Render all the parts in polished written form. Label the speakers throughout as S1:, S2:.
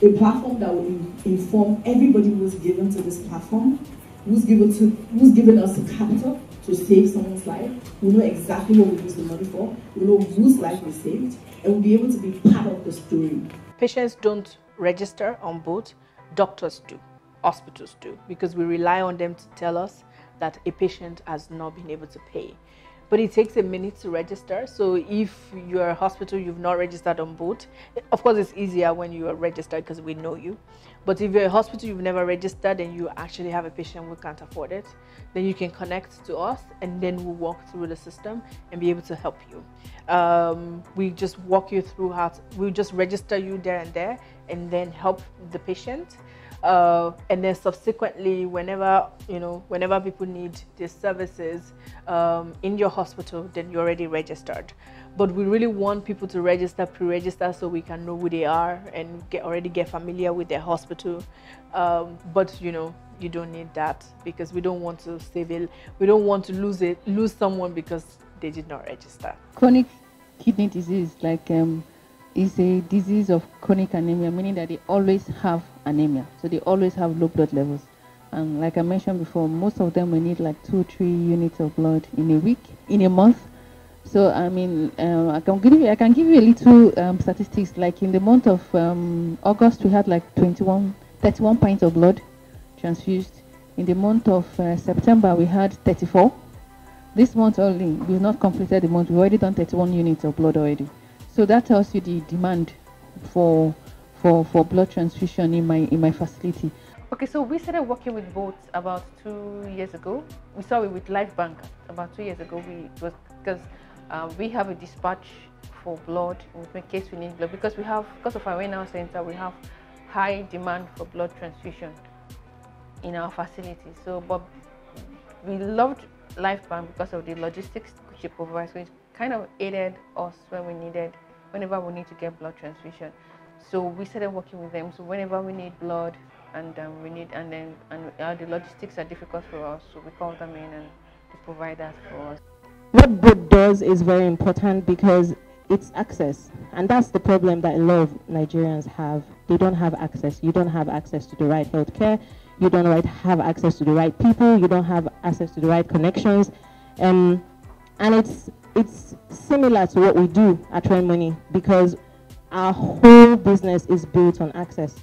S1: a platform that will inform everybody who's given to this platform, who's given us the capital to save someone's life. We'll know exactly what we use the money for. We'll know whose life we saved, and we'll be able to be part of the story.
S2: Patients don't register on both, doctors do, hospitals do, because we rely on them to tell us that a patient has not been able to pay. But it takes a minute to register. So if you're a hospital, you've not registered on both. Of course, it's easier when you are registered because we know you. But if you're a hospital, you've never registered and you actually have a patient who can't afford it, then you can connect to us and then we'll walk through the system and be able to help you. We just walk you through we'll just register you there and then help the patient. And then subsequently, whenever people need these services in your hospital, then you're already registered. But we really want people to register, pre-register, so we can know who they are and already get familiar with their hospital. But you don't need that, because we don't want to we don't want to lose someone because they did not register.
S3: Chronic kidney disease, is a disease of chronic anemia, meaning that they always have anemia, so they always have low blood levels. And like I mentioned before, most of them will need like 2 or 3 units of blood in a week, in a month. So I mean, I can give you a little statistics. Like in the month of August, we had like 31 pints of blood transfused. In the month of September, we had 34. This month only, we've not completed the month. We've already done 31 units of blood already. So that tells you the demand for blood transfusion in my facility.
S4: Okay, so we started working with boats about 2 years ago. We saw it with LifeBank about 2 years ago. Because we have a dispatch for blood in case we need blood, because of our renal center, we have high demand for blood transfusion in our facility. So, but we loved LifeBank because of the logistics which it provides. So it kind of aided us whenever we need to get blood transfusion. So we started working with them. So whenever we need blood and the logistics are difficult for us, so we call them in and they provide that for us.
S5: What boat does is very important because it's access, and that's the problem that a lot of Nigerians have. They don't have access. You don't have access to the right healthcare. You don't have access to the right people. You don't have access to the right connections, and it's similar to what we do at Rent Money, because our whole business is built on access,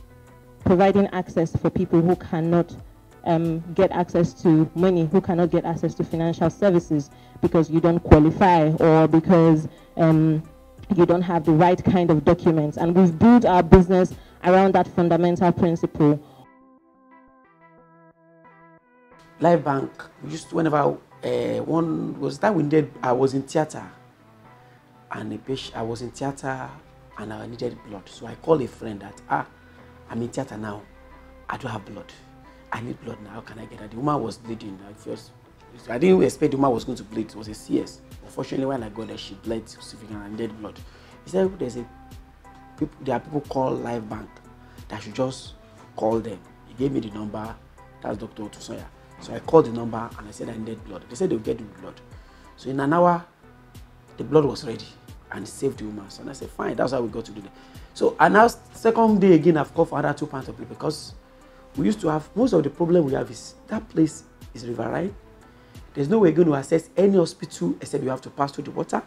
S5: providing access for people who cannot get access to money, who cannot get access to financial services because you don't qualify or because you don't have the right kind of documents. And we've built our business around that fundamental principle.
S6: LifeBank, we used to, whenever one was that we needed, I was in theater, and I was in theater and I needed blood. So I called a friend that, I'm in theater now, I don't have blood. I need blood now, how can I get it? The woman was bleeding. I didn't expect the woman was going to bleed. It was a CS. Unfortunately, when I got there, she bled significantly and needed blood. He said there are people called LifeBank that I should just call them. He gave me the number. That's Dr. Otusoya. So I called the number and I said I needed blood. They said they'll get the blood. So in an hour, the blood was ready and it saved the woman. So I said, fine, that's how we got to do that. So and now second day again, I've called for another 2 pints of blood, because we used to have, most of the problem we have is that place is riverine. There's no way you're going to access any hospital except you have to pass through the water.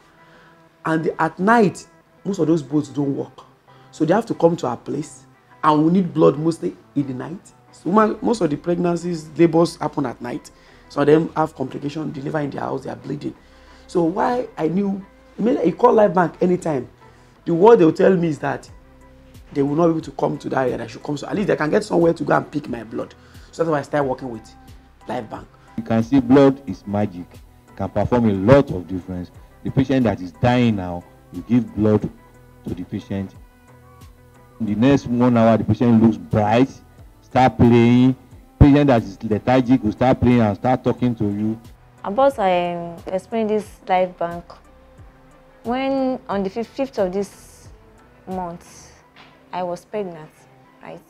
S6: And at night, most of those boats don't work. So they have to come to our place, and we need blood mostly in the night. So most of the pregnancies, labors happen at night. So them have complications, deliver in their house, they are bleeding. So why I knew, you call LifeBank anytime, the word they will tell me is that they will not be able to come to that area. That should come, so at least they can get somewhere to go and pick my blood. So that's why I started working with LifeBank.
S7: You can see blood is magic. It can perform a lot of difference. The patient that is dying now, you give blood to the patient. In the next 1 hour, the patient looks bright, start playing. Patient that is lethargic will start playing and start talking to you.
S8: About I explained this LifeBank. When on the 5th of this month, I was pregnant, right?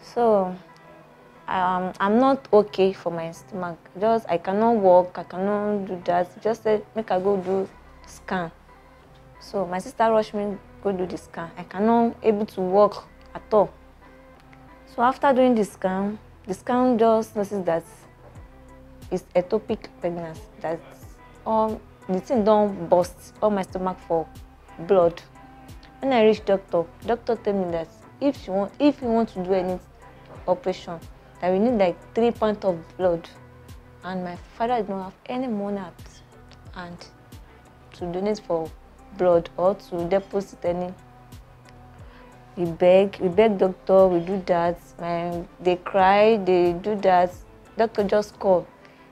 S8: So I'm not okay for my stomach. Just I cannot walk, I cannot do that. Just said make I go do scan. So my sister rushed me go do the scan. I cannot able to walk at all. So after doing the scan just noticed that it's ectopic pregnancy. That all the thing don't burst all my stomach for blood. When I reached doctor told me that if you want to do any operation, that we need like 3 pints of blood, and my father did not have any money at hand to donate for blood or to deposit any. We beg doctor, we do that. They cry, they do that. Doctor just called.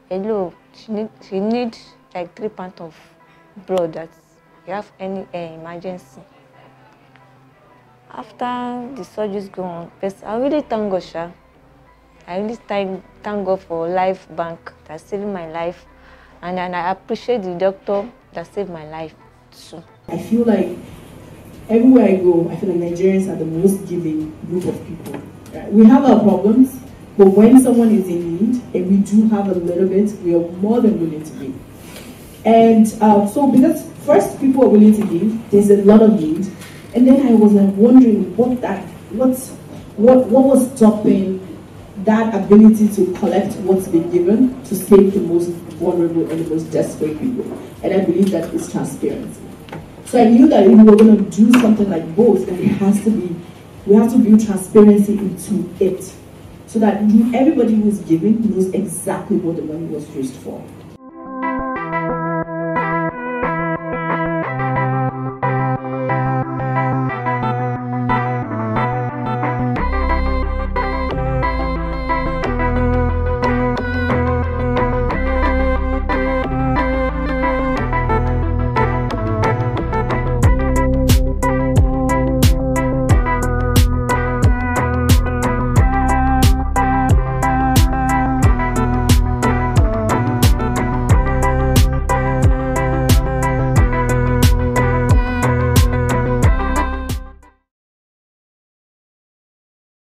S8: Hello, she need like 3 pints of blood that you have any emergency. After the surgery's gone, I really thank God, Sha. I really thank God for LifeBank that saved my life, and I appreciate the doctor that saved my life too.
S1: I feel like everywhere I go, I feel like Nigerians are the most giving group of people. We have our problems, but when someone is in need, and we do have a little bit, we are more than willing to give. And so because first people are willing to give, there's a lot of need, and then I was like wondering what was stopping that ability to collect what's been given to save the most vulnerable and the most desperate people. And I believe that is transparency. So I knew that if we were going to do something like both, then we have to build transparency into it, so that everybody who's giving knows exactly what the money was used for.